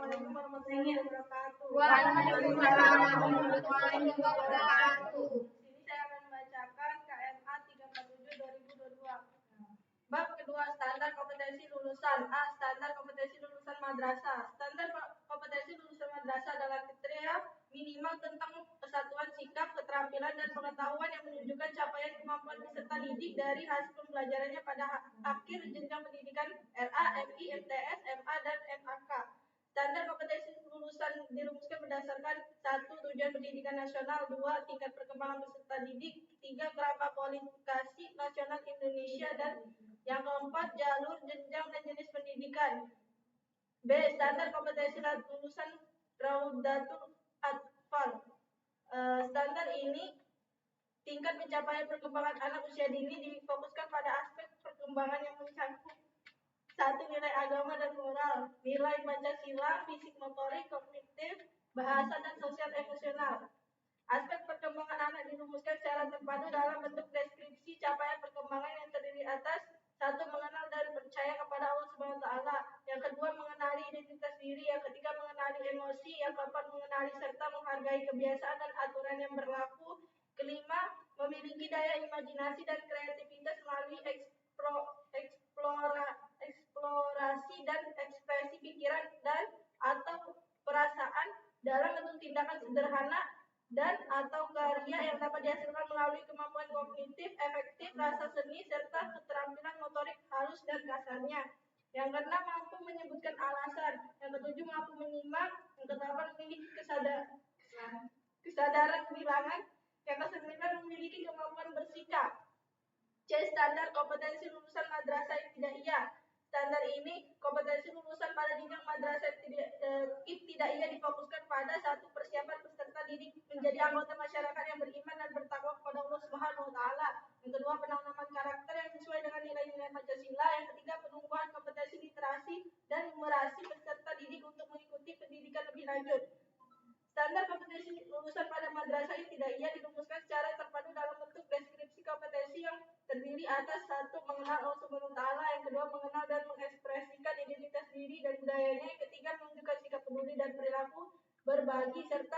Assalamualaikum warahmatullahi wabarakatuh. Waalaikumsalam warahmatullahi wabarakatuh. Di sini saya akan membacakan KMA 347 2022. Bab kedua, standar kompetensi lulusan. A. Standar kompetensi lulusan madrasah. Standar kompetensi lulusan madrasah adalah kriteria minimal tentang kesatuan sikap, keterampilan, dan pengetahuan yang menunjukkan capaian kemampuan peserta didik dari hasil pembelajarannya pada akhir jenjang pendidikan RA, MI, MTS, MA, dan MAK. Standar kompetensi lulusan dirumuskan berdasarkan 1. Tujuan pendidikan nasional, 2. Tingkat perkembangan peserta didik, 3. Kerangka kualifikasi nasional Indonesia, dan yang keempat, jalur, jenjang, dan jenis pendidikan. B. Standar kompetensi lulusan Raudatul Atfal. Standar ini tingkat pencapaian perkembangan anak usia dini difokuskan pada aspek perkembangan yang mencakup 1. Nilai agama dan moral, nilai Pancasila, fisik motorik, kognitif, bahasa, dan sosial emosional. Aspek perkembangan anak dirumuskan secara terpadu dalam bentuk deskripsi capaian perkembangan yang terdiri atas 1. Mengenal dan percaya kepada Allah SWT. Yang kedua, mengenali identitas diri. Yang ketiga, mengenali emosi. Yang keempat, mengenali serta menghargai kebiasaan dan aturan yang berlaku. Kelima, memiliki daya imajinasi dan kreativitas melalui eksplorasi dan ekspresi pikiran dan atau perasaan dalam bentuk tindakan sederhana dan atau karya yang dapat dihasilkan melalui kemampuan kognitif, efektif, rasa seni, serta keterampilan motorik halus dan kasarnya. Yang keenam, mampu menyebutkan alasan. Yang ketujuh, mampu menyimak. Yang kedelapan, memiliki kesadaran kehilangan. Yang kesembilan, memiliki kemampuan bersikap. C. Standar kompetensi lulusan madrasah ibtidaiyah. Standar ini kompetensi lulusan pada jenjang madrasah ibtidaiyah difokuskan pada 1. Persiapan peserta didik menjadi anggota masyarakat yang beriman dan bertakwa kepada Allah Subhanahu wa taala. Yang kedua, penanaman karakter yang sesuai dengan nilai-nilai Pancasila. Yang ketiga, penumbuhan kompetensi literasi dan numerasi peserta didik untuk mengikuti pendidikan lebih lanjut. Standar kompetensi lulusan pada madrasah ibtidaiyah dirumuskan secara terpadu dalam bentuk deskripsi kompetensi yang terdiri atas 1. Mengenal Allah Subhanahu wa taala. Yang kedua, mengenal dan mengekspresikan identitas diri dan budayanya. Yang ketiga, menunjukkan sikap peduli dan perilaku berbagi serta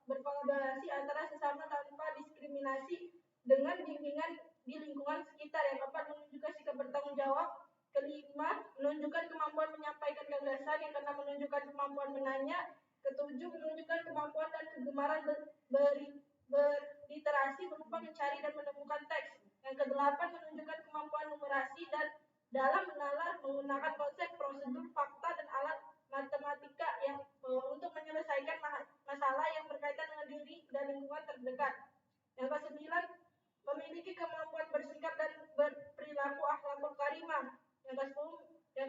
berkolaborasi antara sesama tanpa diskriminasi dengan bimbingan di lingkungan sekitar. Yang keempat, menunjukkan sikap bertanggung jawab. Kelima, menunjukkan kemampuan menyampaikan gagasan. Yang keenam, menunjukkan kemampuan menanya. Ketujuh, menunjukkan kemampuan dan kegemaran berliterasi berupa mencari dan menemukan teks. Yang kedelapan, menunjukkan kemampuan numerasi dan dalam menalar menggunakan konsep, prosedur, fakta, dan alat matematika yang untuk menyelesaikan masalah yang berkaitan dengan diri dan lingkungan terdekat. Yang kesembilan, memiliki kemampuan bersikap dan berperilaku akhlakul karimah. Yang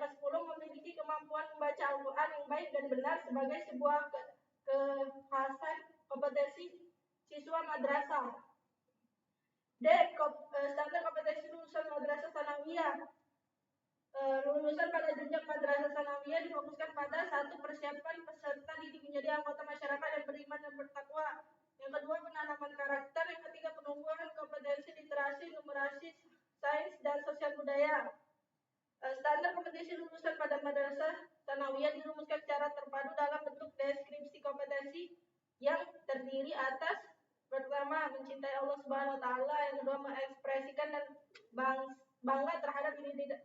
ke-10 memiliki kemampuan membaca Al-Quran yang baik dan benar sebagai sebuah kekhasan kompetensi siswa madrasah. D. Standar kompetensi lulusan madrasah sanawiyah. Lulusan pada jenjang madrasah sanawiyah difokuskan pada 1. Persiapan peserta didik menjadi anggota masyarakat yang beriman dan bertakwa. Yang kedua, penanaman karakter. Yang ketiga, penumbuhan kompetensi literasi, numerasi, sains, dan sosial budaya. Standar kompetensi lulusan pada madrasah sanawiyah dirumuskan secara terpadu dalam bentuk deskripsi kompetensi yang terdiri atas pertama, mencintai Allah Subhanahu wa taala. Yang kedua, mengekspresikan dan bangga terhadap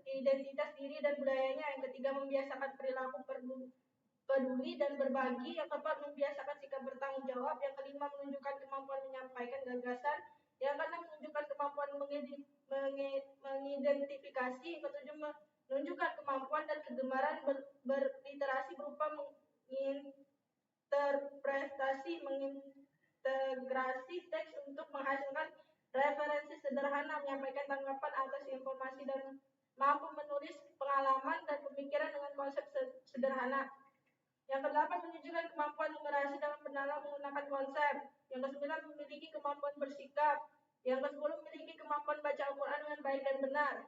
identitas diri dan budayanya. Yang ketiga, membiasakan perilaku peduli dan berbagi. Yang keempat, membiasakan sikap bertanggung jawab. Yang kelima, menunjukkan kemampuan menyampaikan gagasan. Yang keenam, menunjukkan kemampuan mengidentifikasi. Yang ketujuh, menunjukkan kemampuan dan kegemaran berliterasi berupa mengintegrasi teks untuk menghasilkan referensi sederhana, menyampaikan tanggapan atas informasi, dan mampu menulis pengalaman dan pemikiran dengan konsep sederhana. Yang kedelapan, menunjukkan kemampuan numerasi dalam menalar menggunakan konsep. Yang kesembilan, memiliki kemampuan bersikap. Yang ke-10, memiliki kemampuan baca Al-Quran dengan baik dan benar.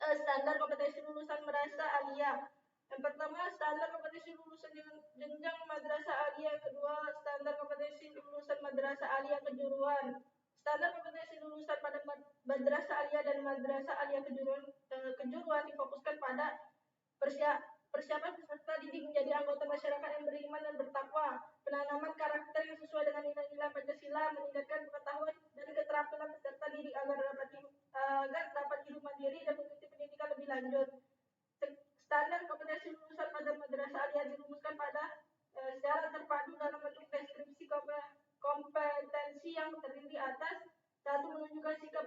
Standar kompetensi lulusan madrasah aliyah. Yang pertama, standar kompetensi lulusan jenjang madrasah aliyah. Yang kedua, standar kompetensi lulusan madrasah aliyah kejuruan. Standar kompetensi lulusan pada madrasah aliyah dan madrasah aliyah kejuruan difokuskan pada persiapan peserta didik menjadi anggota masyarakat yang beriman dan bertakwa, penanaman karakter yang sesuai dengan nilai-nilai Pancasila, meningkatkan pengetahuan dan keterampilan peserta didik agar dapat hidup mandiri dan mengikuti pendidikan lebih lanjut. Standar kompetensi lulusan madrasah aliyah dirumuskan pada secara terpadu dalam bentuk deskripsi kompetensi yang terdiri atas: 1. Menunjukkan sikap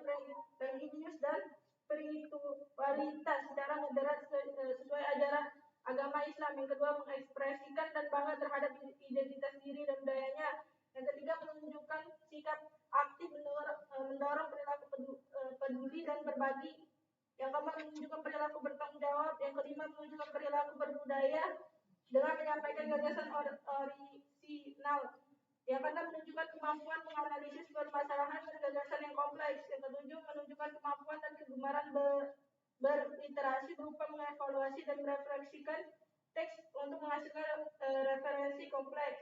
religius dan spiritualitas secara moderat sesuai ajaran agama Islam. Yang kedua, mengekspresikan dan bangga terhadap identitas diri dan budayanya. Yang ketiga, menunjukkan sikap aktif mendorong perilaku peduli dan berbagi. Yang keempat, menunjukkan perilaku bertanggung jawab. Yang kelima, menunjukkan perilaku berbudaya dengan menyampaikan gagasan orisinal. Yang keenam, menunjukkan kemampuan menganalisis permasalahan dan gagasan yang kompleks. Yang ketujuh, menunjukkan kemampuan dan kegemaran berliterasi berupa mengevaluasi dan merefleksikan teks untuk menghasilkan referensi kompleks.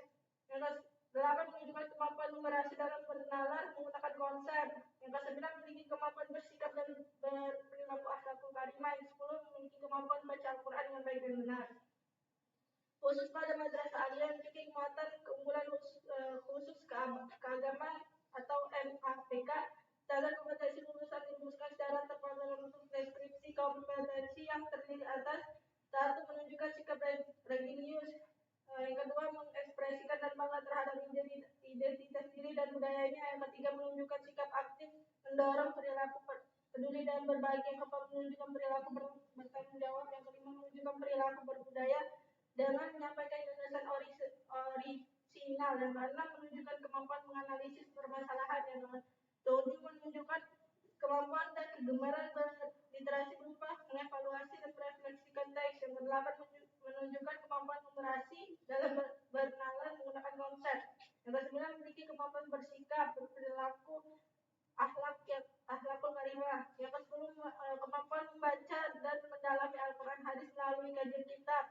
Yang ke-8, menunjukkan kemampuan numerasi dalam pengenalan menggunakan konsep. Yang ke-9, memiliki kemampuan bersikap dan berperilaku akhlakul karimah. Yang 10, memiliki kemampuan membaca Al-Quran dengan baik dan benar. Khusus pada madrasah aliyah memiliki muatan keunggulan khusus keagamaan atau MAPK. Standar kompetensi lulusan dirumuskan secara terpadu dalam bentuk deskripsi kompetensi yang terdiri atas: 1. Menunjukkan sikap religius. Yang kedua, mengekspresikan dan bangga terhadap identitas diri dan budayanya. Yang ketiga, menunjukkan sikap aktif mendorong perilaku peduli dan berbagi. Yang keempat, menunjukkan perilaku bertanggung jawab. Yang kelima, menunjukkan perilaku berbudaya dengan menyampaikan gagasan orisinal. Yang keenam, menunjukkan kemampuan menganalisis permasalahan. Yang ketujuh, menunjukkan kemampuan dan kegemaran berliterasi berupa mengevaluasi dan merefleksikan teks. Yang kedelapan, menunjukkan kemampuan numerasi dalam berkenalan menggunakan konsep. Yang kesembilan, memiliki kemampuan bersikap, berperilaku akhlakul karimah. Yang ke-10, kemampuan membaca dan mendalami Al-Quran hadis melalui kajian kitab.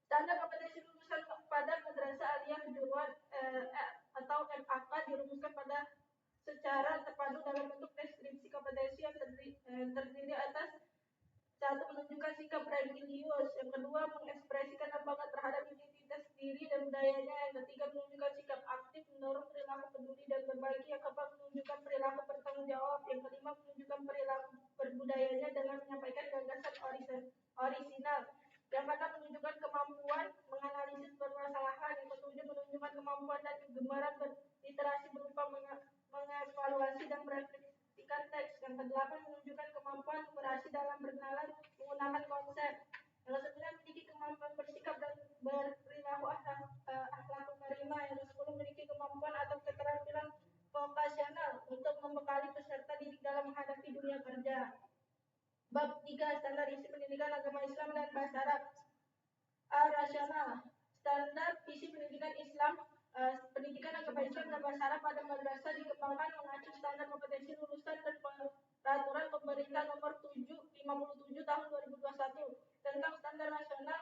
Standar kompetensi lulusan pada madrasah aliyah kejuruan atau MAK dirumuskan pada secara terpadu dalam bentuk deskripsi kompetensi yang terdiri atas: 1. Menunjukkan sikap religius. Yang kedua, mengekspresikan dan bangga terhadap identitas diri dan budayanya. Yang ketiga, menunjukkan sikap aktif mendorong perilaku peduli dan berbagi. Yang keempat, menunjukkan perilaku bertanggung jawab. Yang kelima, menunjukkan perilaku berbudayanya dengan menyampaikan gagasan orisinal. Yang keenam, menunjukkan kemampuan menganalisis permasalahan. Yang ketujuh, menunjukkan kemampuan dan kegemaran berliterasi berupa mengevaluasi dan merefleksikan teks. Yang kedelapan, menunjukkan kemampuan numerasi dalam berkenalan menggunakan konsep. Yang kesembilan, memiliki kemampuan bersikap dan berperilaku akhlakul karimah. Yang ke-10, memiliki kemampuan atau keterampilan vokasional untuk membekali peserta didik dalam menghadapi dunia kerja. Bab 3. Standar isi pendidikan agama Islam dan bahasa Arab. Rasional. Standar isi pendidikan Islam, pendidikan agama Islam dan bahasa Arab pada madrasah dikembangkan mengacu standar kompetensi lulusan dan peraturan pemerintah nomor 57 tahun 2021 tentang standar nasional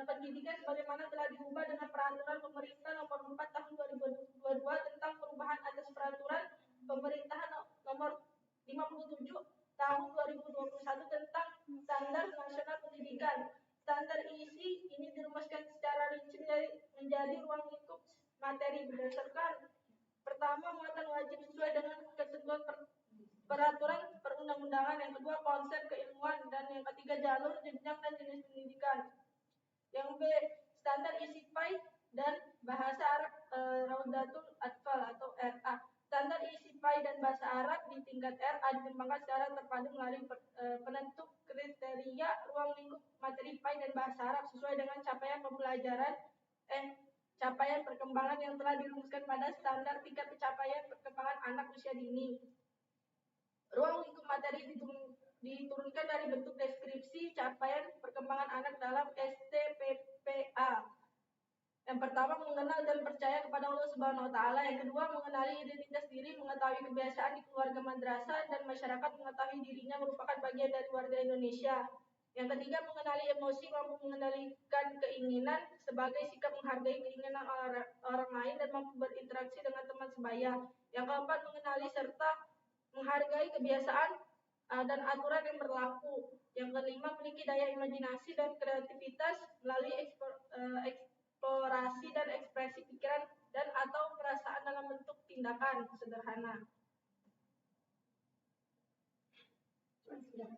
pendidikan sebagaimana telah diubah dengan peraturan pemerintah nomor 4 tahun 2022 tentang perubahan atas peraturan pemerintahan nomor 57 tahun 2021 tentang standar nasional pendidikan. Standar isi ini dirumuskan secara rinci menjadi ruang lingkup materi berdasarkan: pertama, muatan wajib sesuai dengan ketentuan peraturan perundang-undangan. Yang kedua, konsep keilmuan. Dan yang ketiga, jalur, jenjang, dan jenis pendidikan. Yang B, standar isi PAI dan bahasa Arab Raudatul Atfal atau RA. Standar isi PAI dan bahasa Arab di tingkat RA dikembangkan secara terpadu melalui penentu kriteria ruang lingkup materi PAI dan bahasa Arab sesuai dengan capaian pembelajaran capaian perkembangan yang telah dirumuskan pada standar tingkat pencapaian perkembangan anak usia dini. Ruang lingkup materi diturunkan dari bentuk deskripsi capaian perkembangan anak dalam STPPA. Yang pertama, mengenal dan percaya kepada Allah Subhanahu wa taala. Yang kedua, mengenali identitas diri, mengetahui kebiasaan di keluarga madrasah dan masyarakat, mengetahui dirinya merupakan bagian dari warga Indonesia. Yang ketiga, mengenali emosi, mampu mengendalikan keinginan sebagai sikap menghargai keinginan orang lain dan mampu berinteraksi dengan teman sebaya. Yang keempat, mengenali serta menghargai kebiasaan dan aturan yang berlaku. Yang kelima, memiliki daya imajinasi dan kreativitas melalui eksplorasi dan ekspresi pikiran dan atau perasaan dalam bentuk tindakan sederhana. Yang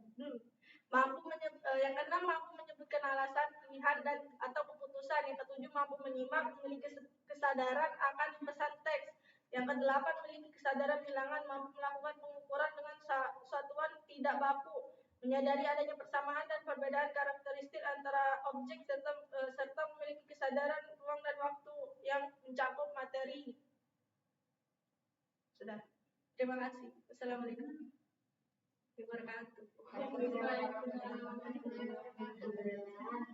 keenam, mampu menyebutkan alasan, pilihan dan atau keputusan. Yang ketujuh, mampu menyimak, memiliki kesadaran akan pesan teks. Yang kedelapan, memiliki kesadaran bilangan, mampu melakukan pengukuran dengan satuan tidak baku, menyadari adanya persamaan dan perbedaan karakteristik antara objek serta memiliki kesadaran ruang dan waktu yang mencakup materi. Sudah. Terima kasih. Wassalamualaikum warahmatullahi wabarakatuh.